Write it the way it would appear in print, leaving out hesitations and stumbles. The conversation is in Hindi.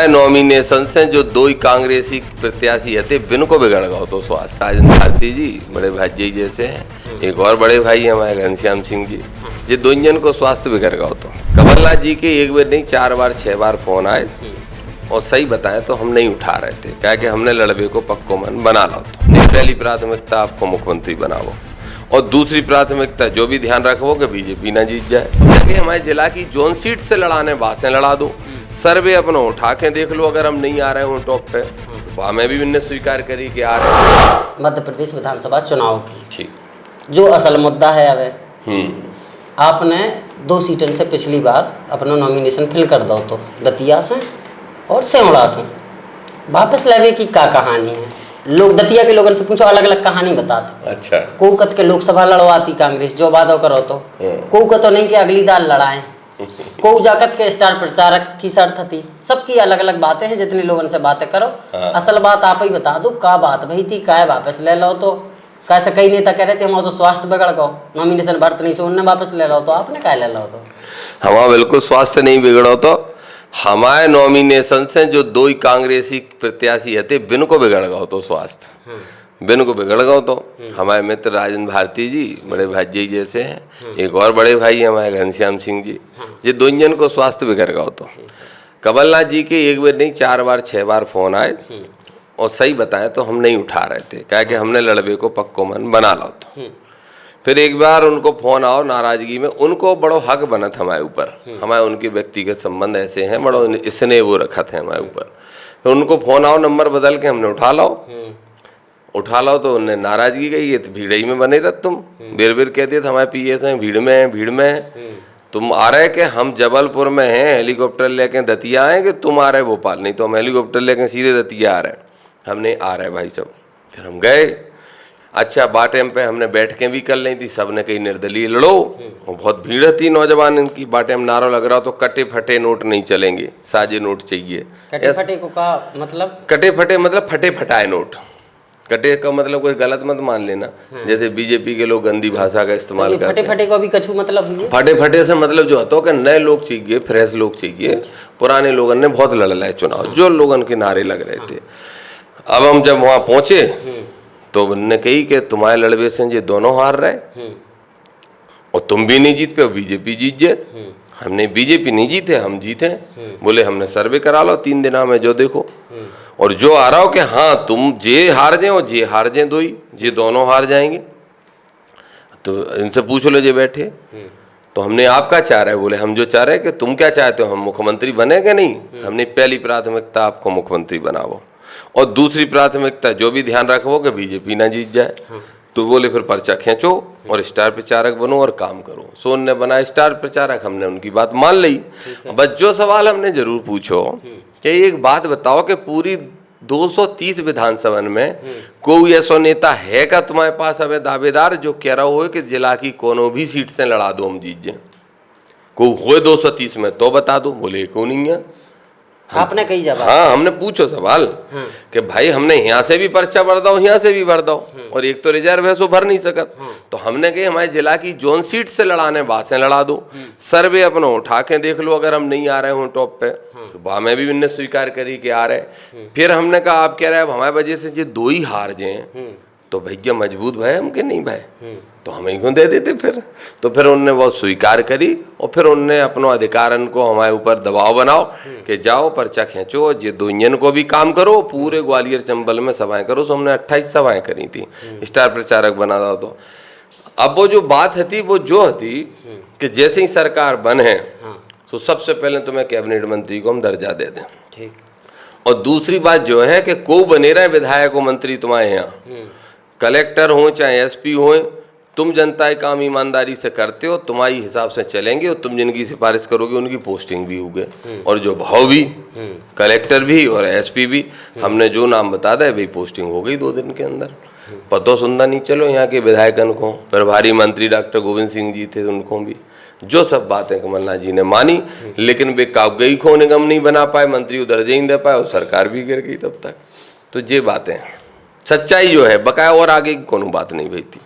हमारे नॉमिनेशन से जो दो ही कांग्रेसी प्रत्याशी थे बिन को बिगड़ गए तो स्वास्थ्य राजन भारती जी बड़े भाई जैसे हैं, एक और बड़े भाई हैं हमारे घनश्याम सिंह जी, ये दो जन को स्वास्थ्य बिगड़ गया तो कमलनाथ जी के एक बार नहीं 4 बार 6 बार फोन आए और सही बताएं तो हम नहीं उठा रहे थे, क्या कि हमने लड़बे को पक्को मन बना लो तो नहीं, पहली प्राथमिकता आपको मुख्यमंत्री बनाओ और दूसरी प्राथमिकता जो भी ध्यान रखो कि बीजेपी ना जीत जाए, कि हमारे जिला की जोन सीट से लड़ाने बासें लड़ा दो, सर्वे अपना उठा के देख लो, अगर हम नहीं आ रहे हूँ टॉप पे तो हमें भी उनने स्वीकार करी कि आ रहे हैं। मध्य प्रदेश विधानसभा चुनाव की ठीक जो असल मुद्दा है अब आपने 2 सीटों से पिछली बार अपना नॉमिनेशन फिल कर दो तो दतिया से और सेवड़ा से वापस लेने की क्या कहानी है? लोग दतिया के लोगों से पूछो, अलग अलग कहानी बताते। अच्छा, कोकत के लोकसभा लड़वाती कांग्रेस जो वादो करो तो कोकत तो नहीं कि अगली दाल लड़ाएं, को जाकत के स्टार प्रचारक की शर्त थी, सबकी अलग अलग बातें हैं, जितने लोगों से बातें करो असल बात आप ही बता दो का बात भई थी, काय वापस ले लो तो कैसे कई नेता कह रहे थे हम तो स्वास्थ्य बिगड़ गो नॉमिनेशन भरत नहीं सो उनने वापस ले लो तो आपने क्या ले लो तो हमारा बिल्कुल स्वास्थ्य नहीं बिगड़ो तो हमारे नॉमिनेशन से जो दो ही कांग्रेसी प्रत्याशी थे बिन को बिगड़ गए तो स्वास्थ्य बिन को बिगड़ गए तो हमारे मित्र राजन भारती जी बड़े भाई जैसे हैं, एक और बड़े भाई हैं हमारे घनश्याम सिंह जी, ये दो जन को स्वास्थ्य बिगड़ गए तो कमलनाथ जी के एक बार नहीं 4 बार 6 बार फोन आए और सही बताएं तो हम नहीं उठा रहे थे, क्या कि हमने लड़बे को पक्को मन बना लो तो फिर एक बार उनको फोन आओ नाराजगी में, उनको बड़ो हक बनत हमारे ऊपर, हमारे उनके व्यक्तिगत संबंध ऐसे हैं, बड़ो इसने वो रखा था हमारे ऊपर, फिर उनको फोन आओ नंबर बदल के हमने उठा लो तो उन्हें नाराजगी गई, ये तो भीड़ ही में बने रह तुम बेर बेर कहते थे हमारे पीए से भीड़ में है तुम आ रहे कि हम जबलपुर में हैं हेलीकॉप्टर लेके दतिया आए कि तुम आ रहे भोपाल, नहीं तो हम हेलीकॉप्टर लेके सीधे दतिया आ रहे हैं, हमने आ रहे भाई सब, फिर हम गए। अच्छा बाटेम पे हमने बैठकें भी कर ली थी, सबने कही निर्दलीय लड़ो, वो बहुत भीड़ थी नौजवान इनकी, बाटेम नारा लग रहा तो कटे फटे नोट नहीं चलेंगे, साजे नोट चाहिए। कटे फटे को का मतलब? कटे फटे मतलब फटे फटाए नोट, कटे का मतलब कोई गलत मत मान लेना, जैसे बीजेपी के लोग गंदी भाषा का इस्तेमाल करते हैं। फटे फटे को भी कछु मतलब फटे फटे से मतलब जो होता है कि नए लोग चाहिए, फ्रेश लोग चाहिए, पुराने लोगों ने बहुत लड़ लाए चुनाव, जो लोगों के नारे लग रहे थे। अब हम जब वहाँ पहुँचे तो उन्होंने कही कि तुम्हारे लड़बे से ये दोनों हार रहे और तुम भी नहीं जीत पे, बीजेपी जीत जाए। हमने बीजेपी नहीं जीते, हम जीते। बोले हमने सर्वे करा लो 3 दिना में जो देखो, और जो आ रहा हो कि हाँ तुम जे हार जाए और जे हार जाए, दो ही ये दोनों हार जाएंगे, तो इनसे पूछ लो जे बैठे। तो हमने आप क्या चाह रहे हैं? बोले हम जो चाह रहे हैं कि तुम क्या चाहते हो, हम मुख्यमंत्री बने कि नहीं, हमने पहली प्राथमिकता आपको मुख्यमंत्री बनाओ और दूसरी प्राथमिकता जो भी ध्यान रखो कि बीजेपी ना जीत जाए। तो बोले फिर पर्चा खींचो और स्टार प्रचारक बनो और काम करो। सोन ने बना स्टार प्रचारक, हमने उनकी बात मान ली। बस जो सवाल हमने जरूर पूछो कि एक बात बताओ कि पूरी 230 विधानसभा में कोई ऐसा नेता है का तुम्हारे पास अब दावेदार जो कह रहा हो कि जिला की कोनो भी सीट से लड़ा दो हम जीत जाए? कोई हुए 230 में तो बता दो। बोले क्यों नहीं है? आपने कही जवाब? हाँ हमने पूछो सवाल कि भाई हमने यहाँ से भी पर्चा भर दो, यहाँ से भी भर दो, और एक तो रिजर्व है सो भर नहीं सकत। तो हमने कही हमारे जिला की जोन सीट से लड़ाने बासें लड़ा दो, सर्वे अपना उठा के देख लो, अगर हम नहीं आ रहे हूँ टॉप पे तो हमें भी उनने स्वीकार करी कि आ रहे। फिर हमने कहा आप कह रहे हैं हमारे वजह से जो 2 ही हार जाए तो भैया मजबूत भाई हम के नहीं भाई, तो हमें क्यों दे देते फिर? तो फिर उनने वो स्वीकार करी और फिर उनने अपना अधिकारन को हमारे ऊपर दबाव बनाओ कि जाओ पर्चा खींचो, ये 2 इंजन को भी काम करो, पूरे ग्वालियर चंबल में सभाएं करो। तो हमने 28 सभाएं करी थी, स्टार प्रचारक बना दो। तो अब वो जो बात थी वो जो थी कि जैसे ही सरकार बने तो सबसे पहले तुम्हें कैबिनेट मंत्री को हम दर्जा दे दें, ठीक। और दूसरी बात जो है कि को बने रहे विधायक मंत्री तुम्हारे यहाँ, कलेक्टर हो चाहे एसपी हो, तुम जनता के काम ईमानदारी से करते हो, तुम्हारी हिसाब से चलेंगे और तुम जिनकी सिफारिश करोगे उनकी पोस्टिंग भी होगी, और जो भाव भी कलेक्टर भी और एसपी भी, हमने जो नाम बता दिया भाई पोस्टिंग हो गई 2 दिन के अंदर। पतो सुनना नहीं चलो यहाँ के विधायकन को, प्रभारी मंत्री डॉक्टर गोविंद सिंह जी थे उनको भी, जो सब बातें कमलनाथ जी ने मानी, लेकिन वे कागई को निगम नहीं बना पाए, मंत्री दर्जे ही नहीं दे पाए और सरकार भी गिर गई तब तक। तो ये बातें सच्चाई जो है बकाया, और आगे की कोनो बात नहीं हुई थी।